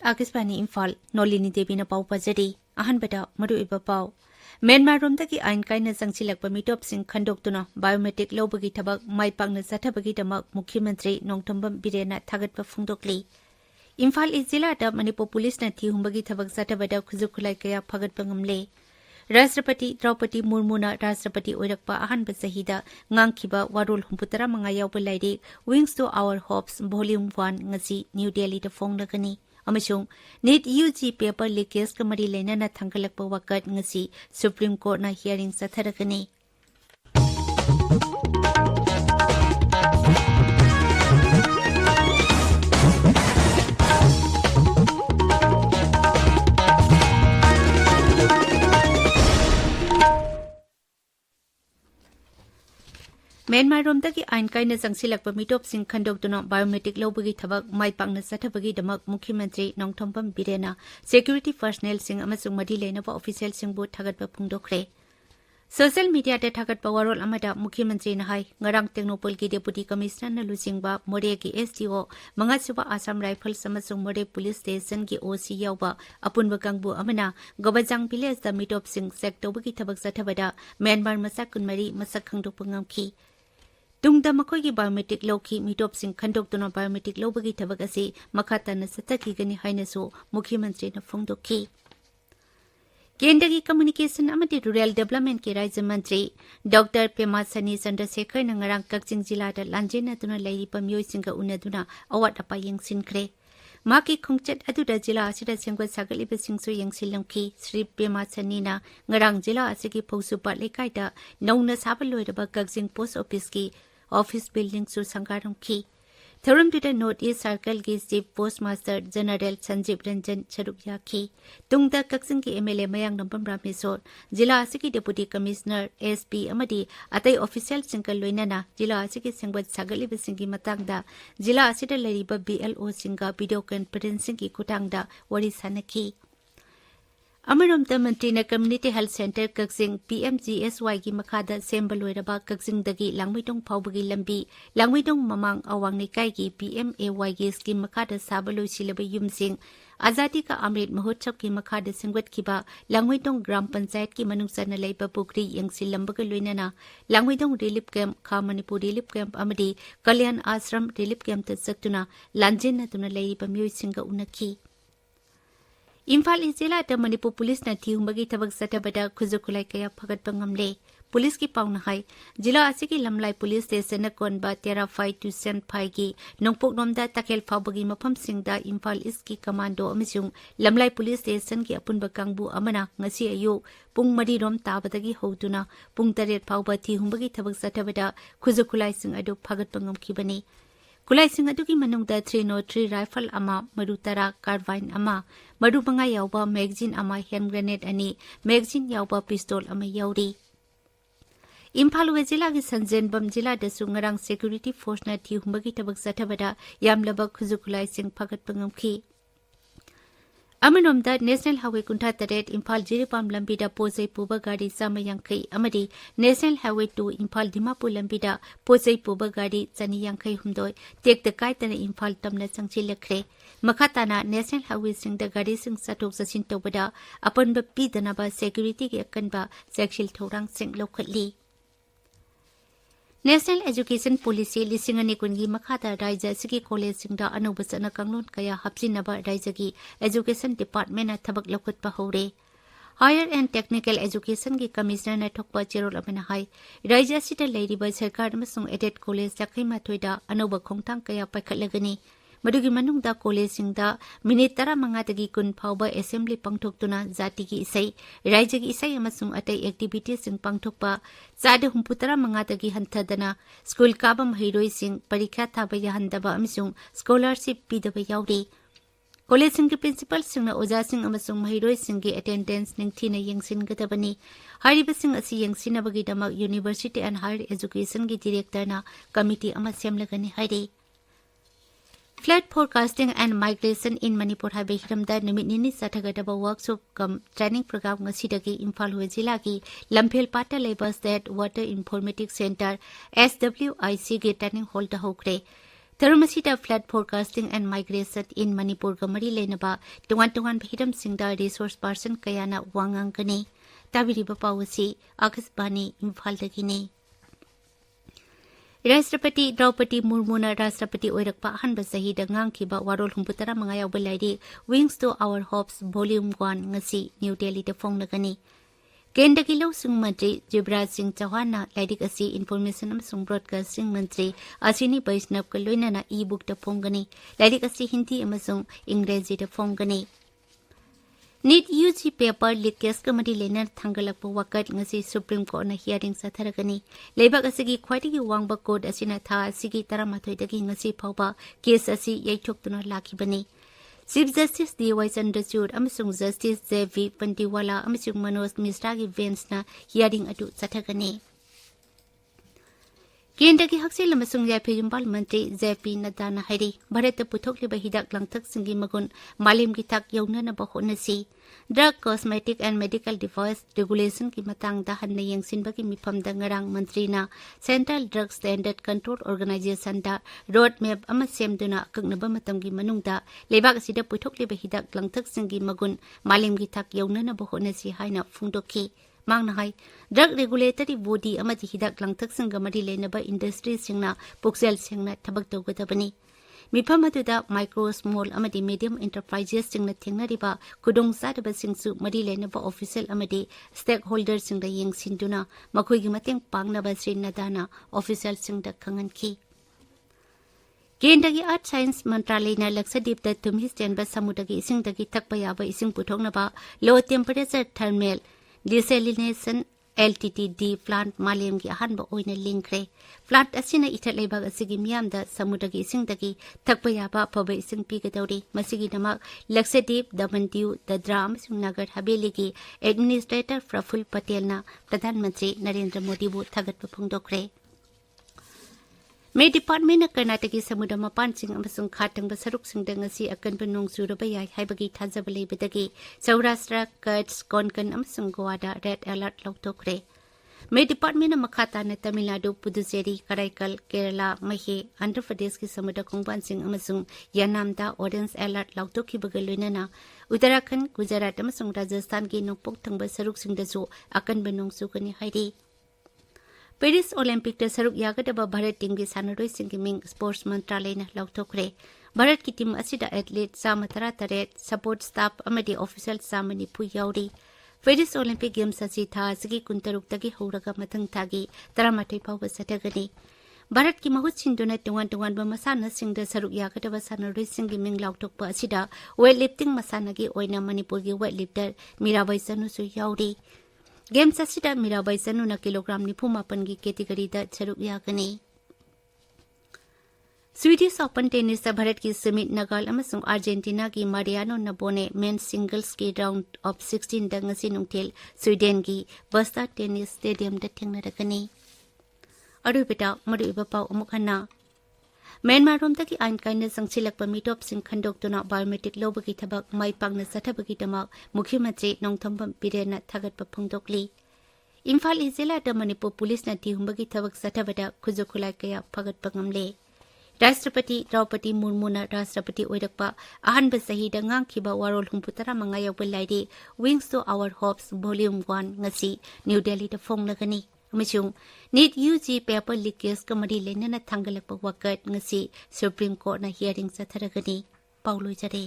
Akisbani Imphal Nolini Devi na pau pajari ahanbada madu iba pau Myanmar romdagi ain kaina sangchilakpa mitop sing khandoktuna biometric lobagi thabak maipakna sathabagi damak Mukhyamantri Nongthambam Birena thagatpa phungdokli Imphal East Jilla da Manipur Police na thihumbagi thabak sathabada khuzukhulai kaya phagatpa ngamle Rashtrapati Draupadi Murmu na Rashtrapati oirakpa ahanba sahida ngangkhiba warul humputara manga yawba lairi Wings to Our Hopes Volume 1 ngasi New Delhi da phonglagani Amashung NEET UG paper leakage kamari lena thangkalakpa wakat ngasi Supreme Court na hearing satharakani Myanmar romdagi ain kaina sangsilakpa mitop sing khandoktuna biometric lobagi thabak maipakna sathabagi damak Mukhyamantri Nongthambam Birena security personnel sing amasung madi lenaba official sing bu thagatpa phungdokre Social media te thagatpa warol amada Mukhyamantri na hai ngarang Technopol ki deputy commissioner na lusingba More ki SDO mangasuba Assam Rifles amasung More police station ki OC yawba apunba kangbu amana Gobajang village da mitop sing sector bagi thabak sathabada Myanmar masak kunmari masak khangdokpa ngamki Tungda makogi biometric lawki mitop sing khandoktuna biometric lawbagi thabak ase makhatana satakigani hainaso Mukhyamantri na phongdokki Kendra Communication amati Rural Development ki Rajya Mantri Dr. Pema Sani Chandrasekhar na ngarang Kakching Jilla da lanjena tuna lairipa miyoi singa unaduna awat apa yengsinkhre Maki khongchat aduda jilla asida sengwa sagaliba singso yengsilamki Sri Pema Sani na ngarang jilla asigi phausupa lekai da nauna sabaloiraba Kakching Post Office ki Office building su sangaram ki Thuram to the North East Circle ki Chief Postmaster General Sanjeev Ranjan Charukya ki Tungda Kakching ki MLA Mayang Nampam Ramesor Jilla asigi Deputy Commissioner SP amadi atai official singkal loinana Jilla asigi sengbat sagaliba singi matangda Jilla asida lariba BLO singa video conferencing ki kutangda wari sanaki Amarom Mantri na Community Health Center Kakching PMGSY gi makhada sembaloiraba Kakching dagi langmitong phawbagi lambi langmitong mamang awang nikai gi PMAY gi scheme makhada sabaloi silaba yumsing Azadi ka Amrit Mahotsav ki makhada singwat kiba langmitong Gram Panchayat ki manungsana leiba pukri yangsilambaga loinana langmitong relief camp kha Manipur relief camp amadi Kalyan Ashram relief camp ta saktuna lanjena tuna leiba miyoi singa unaki Imphal East Jilla da Manipur Police na thihumbagi thabak sathabada khuzukhulai kaya phagatpa ngamle Police ki pauna hai Jilla asigi lamlai police station na konba 13.5 gi nongpok nomda takel phawbagi mafam singda Imphal East ki commando amasung lamlai police station ki apunba kangbu amana ngasi ayu pung mari rom tabadagi hoduna pung 8 phawba thihumbagi thabak sathabada khuzukhulai sing adu phagatpa ngamkhibani Kulai sing adugi manungda 303 rifle ama maru tara carbine ama maru banga yawba magazine ama hand grenade ani magazine yawba pistol ama yawri Imphal West Jilla gi Sanjenbam Jilla da sungarang security force na thihumbagi tabak sathabada yamlaba khuzukhulai sing phagatpa ngamki Amanomda National Highway Kuntha Taret Imphal Jiripam Lambida Posai Puba Gadi Samayangkai Amadi National Highway 2 Imphal Dimapur Lambida Posai Puba Gadi Chaniyangkai Humdoi Tek the Kaitana Imphal Tamna Sangchilakre Makhatana National Highway Sing the Gadi Sing Satok Sasin Tobada Upon Bapi Danaba Security Yakanba Sexual Torang Sing locally National Education Policy lisingani kungi makhata Raija Siki College singda anubasana kanglon kaya hapsinaba Raija gi Education Department na thabak lokutpa hore Higher and Technical Education gi Commissioner na thokpa cherol amana hai Raija sita leiriba sarkar amasung aided college sakai mathoida anuba khongtang kaya paikhatlagani Madugi manungda college singda minute 15 dagi kun phawba assembly pangthoktuna jati gi isai Raija gi isai amasung atai activities sing pangthokpa Sade humputara mangatagi hanthadana school kabam hiroi sing parikha thaba yahandaba amasung scholarship pidaba yawri college sing principal sing na oja sing amasung mahiroi sing gi attendance ningthina yengsin gadabani hariba sing asi yengsinabagi damak university and higher education gi director na committee ama semlagani hari Flood forecasting and migration in Manipur Highway Hiramda Numit Nini Sathagadaba workshop cum training program ngasidagi Imphal West Jilla gi Lamphel Pata Labor State Water Informatics Center SWIC gi training hall da hokre ꯊꯔꯃꯁꯤꯗ flood forecasting and migration in ꯃꯅꯤꯄꯨꯔꯒ ꯃꯔꯤ ꯂꯩꯅꯕ ꯇꯣꯉꯥꯟ-ꯇꯣꯉꯥꯟꯕ ꯍꯤꯔꯝꯁꯤꯡꯗ resource percent ꯀꯌꯥꯅ ꯋꯥ ꯉꯥꯡꯒꯅꯤ꯫ ꯇꯥꯕꯤꯔꯤꯕ ꯄꯥꯎ ꯑꯁꯤ ꯑꯥꯀꯥꯁꯕꯥꯅꯤ ꯏꯝꯐꯥꯜꯗꯒꯤꯅꯤ꯫ ꯔꯥꯁꯇ꯭ꯔꯄꯇꯤ ꯗ꯭ꯔꯧꯄꯗꯤ ꯃꯨꯔꯃꯨꯅ ꯔꯥꯁꯇ꯭ꯔꯄꯇꯤ ꯑꯣꯏꯔꯛꯄ ꯑꯍꯥꯟꯕ ꯆꯍꯤꯗ ꯉꯥꯡꯈꯤꯕ ꯋꯥꯔꯣꯜ 35 ꯌꯥꯎꯕ ꯂꯥꯏꯔꯤꯛ ꯋꯤꯡꯁ ꯇꯨ ꯑꯋꯔ ꯍꯣꯞꯁ ꯚꯣꯜꯌꯨꯝ 1 ꯉꯁꯤ ꯅ꯭ꯌꯨ ꯗꯦꯜꯂꯤꯗ ꯐꯣꯡꯂꯒꯅꯤ꯫ ꯀꯦꯟꯗ꯭ꯔꯒꯤ ꯂꯧꯁꯤꯡ ꯃꯟꯇ꯭ꯔꯤ ꯖꯤꯕꯔꯥꯖ ꯁꯤꯡ ꯆꯧꯍꯥꯟꯅ ꯂꯥꯏꯔꯤꯛ ꯑꯁꯤ ꯏꯟꯐꯣꯔꯃꯦꯁꯟ ꯑꯃꯁꯨꯡ ꯕ꯭ꯔꯣꯗꯀꯥꯁꯇꯤꯡ ꯃꯟꯇ꯭ꯔꯤ ꯑꯁꯤꯅꯤ ꯕꯩꯁꯅꯕꯀ ꯂꯣꯏꯅꯅ ꯏ-ꯕꯨꯛꯇ ꯐꯣꯡꯒꯅꯤ꯫ ꯂꯥꯏꯔꯤꯛ ꯑꯁꯤ ꯍꯤꯟꯗꯤ ꯑꯃꯁꯨꯡ ꯏꯪꯔꯦꯖꯤꯗ ꯐꯣꯡꯒꯅꯤ꯫ ꯅꯤꯠ ꯌꯨꯖꯤ ꯄꯦꯄꯔ ꯂꯤꯛꯀꯦꯖꯀ ꯃꯔꯤ ꯂꯩꯅꯅ ꯊꯥꯡꯒꯠꯂꯛꯄ ꯋꯥꯀꯠ ꯉꯁꯤ ꯁꯨꯄ꯭ꯔꯤꯝ ꯀꯣꯔꯠꯅ ꯍꯤꯌꯥꯔꯤꯡ ꯆꯠꯊꯔꯒꯅꯤ꯫ ꯂꯩꯕꯥꯛ ꯑꯁꯤꯒꯤ ꯈ꯭ꯋꯥꯏꯗꯒꯤ ꯋꯥꯡꯕ ꯀꯣꯔꯠ ꯑꯁꯤꯅ ꯊꯥ ꯑꯁꯤꯒꯤ 18ꯗꯒꯤ ꯉꯁꯤ ꯐꯥꯎꯕ ꯀꯦꯁ ꯑꯁꯤ ꯌꯩꯊꯣꯛꯇꯨꯅ ꯂꯥꯛꯈꯤꯕꯅꯤ꯫ ꯆꯤꯐ ꯖꯁꯇꯤꯁ ꯗꯤ.ꯋꯥꯏ ꯆꯟꯗ꯭ꯔꯆꯨꯗ ꯑꯃꯁꯨꯡ ꯖꯁꯇꯤꯁ ꯖꯦ.ꯕꯤ. ꯄꯟꯇꯤꯋꯥꯂꯥ ꯑꯃꯁꯨꯡ ꯃꯅꯣꯖ ꯃꯤꯁ꯭ꯔꯥꯒꯤ ꯕꯦꯟꯆꯅ ꯍꯤꯌꯥꯔꯤꯡ ꯑꯗꯨ ꯆꯠꯊꯒꯅꯤ꯫ ꯀꯦꯟꯗ꯭ꯔꯒꯤ ꯍꯛꯁꯦꯜ ꯑꯃꯁꯨꯡ ꯌꯥꯏꯐ ꯌꯨꯝꯕꯥꯜ ꯃꯟꯇ꯭ꯔꯤ ꯖꯦ.ꯄꯤ. ꯅड्डाꯅ ꯍꯥꯏꯔꯤ ꯚꯥꯔꯠꯇ ꯄꯨꯊꯣꯛꯂꯤꯕ ꯍꯤꯗꯥꯛ ꯂꯥꯡꯊꯛꯁꯤꯡꯒꯤ ꯃꯒꯨꯟ ꯃꯥꯂꯦꯝꯒꯤ ꯊꯥꯛ ꯌꯧꯅꯅꯕ ꯍꯣꯠꯅꯁꯤ꯫ Drug, cosmetic and medical device ꯔꯤꯒꯨꯂꯦꯁꯟꯒꯤ ꯃꯇꯥꯡꯗ ꯍꯟꯅ ꯌꯦꯡꯁꯤꯟꯕꯒꯤ ꯃꯤꯐꯝꯗ ꯉꯔꯥꯡ ꯃꯟꯇ꯭ꯔꯤꯅ ꯁꯦꯟꯇ꯭ꯔꯦꯜ ꯗ꯭ꯔꯒ ꯁ꯭ꯇꯦꯟꯗꯔꯗ ꯀꯟꯇ꯭ꯔꯣꯜ ꯑꯣꯔꯒꯅꯥꯏꯖꯦꯁꯟꯗ ꯔꯣꯗ ꯃꯦꯞ ꯑꯃ ꯁꯦꯝꯗꯨꯅ ꯑꯀꯛꯅꯕ ꯃꯇꯝꯒꯤ ꯃꯅꯨꯡꯗ ꯂꯩꯕꯥꯛ ꯑꯁꯤꯗ ꯄꯨꯊꯣꯛꯂꯤꯕ ꯍꯤꯗꯥꯛ ꯂꯥꯡꯊꯛꯁꯤꯡꯒꯤ ꯃꯒꯨꯟ ꯃꯥꯂꯦꯝꯒꯤ ꯊꯥꯛ ꯌꯧꯅꯅꯕ ꯍꯣꯠꯅꯁꯤ ꯍꯥꯏꯅ ꯐꯣꯡꯗꯣꯛꯈꯤ꯫ ꯃꯥꯡꯅ ꯍꯥꯏ ꯗ꯭ꯔꯒ ꯔꯦꯒꯨꯂꯦꯇꯔꯤ ꯕꯣꯗꯤ ꯑꯃꯗꯤ ꯍꯤꯗꯥꯛ ꯂꯥꯡꯊꯛꯁꯤꯡꯒ ꯃꯔꯤ ꯂꯩꯅꯕ ꯏꯟꯗꯁꯇ꯭ꯔꯤꯁꯤꯡꯅ ꯄꯨꯛꯆꯦꯜ ꯁꯦꯡꯅ ꯊꯕꯛ ꯇꯧꯒꯗꯕꯅꯤ꯫ ꯃꯤꯐꯝ ꯑꯗꯨꯗ ꯃꯥꯏꯀ꯭ꯔꯣ, ꯁ꯭ꯃꯣꯜ ꯑꯃꯗꯤ ꯃꯤꯗꯤꯌꯝ ꯑꯦꯟꯇꯔꯄ꯭ꯔꯥꯏꯖꯦꯁꯁꯤꯡꯅ ꯊꯦꯡꯅꯔꯤꯕ ꯈꯨꯗꯣꯡꯆꯥꯗꯕꯁꯤꯡꯁꯨ ꯃꯔꯤ ꯂꯩꯅꯕ ꯑꯣꯐꯤꯁꯤꯌꯦꯜ ꯑꯃꯗꯤ ꯁ꯭ꯇꯦꯛ ꯍꯣꯜꯗꯔꯁꯤꯡꯗ ꯌꯦꯡꯁꯤꯟꯗꯨꯅ ꯃꯈꯣꯏꯒꯤ ꯃꯇꯦꯡ ꯄꯥꯡꯅꯕ ꯁ꯭ꯔꯤ ꯅड्डाꯅ ꯑꯣꯐꯤꯁꯤꯌꯦꯜꯁꯤꯡꯗ ꯈꯪꯍꯟꯈꯤ꯫ ꯀꯦꯟꯗ꯭ꯔꯒꯤ ꯑꯥꯔꯊ ꯁꯥꯏꯟꯁ ꯃꯟꯇ꯭ꯔꯥꯂꯌꯅ ꯂꯛꯁꯗꯤꯞꯇ ꯊꯨꯝꯍꯤ ꯆꯦꯟꯕ ꯁꯃꯨꯗ꯭ꯔꯒꯤ ꯏꯁꯤꯡꯗꯒꯤ ꯊꯛꯄ ꯌꯥꯕ ꯏꯁꯤꯡ ꯄꯨꯊꯣꯛꯅꯕ low temperature thermal desalination LTTD plant मालेमगी अहानबा ओइना लिंखरे। प्लांट असिना इथत लेबाग असिगी मियामदा समुद्रगी इसिंगदगी थकपा याबा अफबा इसिंग पीगदौरी। मसिगिदमक लक्षद्वीप, दमन दीव, दादरा अमसुंग नागर हवेलीगी एडमिनिस्ट्रेटर प्रफुल पटेलना प्रधानमंत्री नरेंद्र मोदीबु थागतपा फोंदोखरे। मे डिपार्टमेंट कर्नाटकी समुद्र मपानसिंग अमसुंग खातंगबा सरुकसिंगदा ngasi अकनबा नोंग चुरबा याय हाइबगी थाजबा लेबदगी सौराष्ट्र, कच्छ, कोंकण अमसुंग गोवादा रेड अलर्ट लौथोखरे। मे डिपार्टमेंट मखाताना तमिलनाडु, पुदुचेरी, कराईकल, केरला, महे, आंध्र प्रदेश की समुद्र खोंबानसिंग अमसुंग यानामदा ऑरेंज अलर्ट लौथोखिबगा लोइनाना उत्तराखंड, गुजरात अमसुंग राजस्थान की नोंपोक थंगबा सरुकसिंगदासु अकनबा नोंग चुगनी हाइरि। पेरिस ओलंपिक सरुक यागदबा भारत टीम की सानरोइसिंगी मिंग स्पोर्ट्स मंत्रालयना लौथोखरे। भारत की टीम असिदा एथलीट 138, सपोर्ट स्टाफ अमदी ऑफिशियल 9 याउरी। पेरिस ओलंपिक गेम्स असि था असगी 19 हौरगा मथंग थागी 18 फाउबा सथगनी। भारत की महुत सिंदुना तोंगान-तोंगानबा मसानासिंगदा सरुक यागदबा सानरोइसिंगी मिंग लौथोकपा असिदा वेट लिफ्टिंग मसानागी ओइना मणिपुरगी वेट लिफ्टर मीराबाई चनुसु याउरी। गेम्स असिदा मीराबाई चनुना किलोग्राम 94 की कैटेगरीदा सरुक यागनी। स्वीडिश ओपन टेनिस भारत की सुमित नगाल अमसुंग अर्जेंटीना की मारियानो नबोने मेन सिंगल्स की राउंड ऑफ 16 दा ngasi नुंगथेल स्वीडन की बस्ता टेनिस स्टेडियम दा थेंगनरगनी। अरुबिटा मरुइबा पाउ अमुखना म्यांमार रोमदगी आइन कायना संगसिलकपा मिटोपसिंग खंडोक्तुना बायोमेट्रिक लौबगी थबक माइ पाकना सथबगीदमक मुख्यमंत्री नोंथोंबम बिरेनना थागतपा फोंदोकली। इम्फाल जिल्लादा मणिपुर पुलिसना थिहुंबगी थबक सथबदा खुजु खुलाई कया फगतपा ngamle। राष्ट्रपति द्रौपदी मुर्मुना राष्ट्रपति ओइरकपा अहानबा चहिदा ngángखिबा वारोल 35 यावबा लाइरि wings to our hopes volume 1 ngasi New दिल्लीदा फोंगलगनी। अमसुंग नीट यूजी पेपर लीकेज का मरी लेनना थांगलकपा वाकत ngasi सुप्रीम कोर्टना हियरिंग चथरगनी। पाउलोइजरे।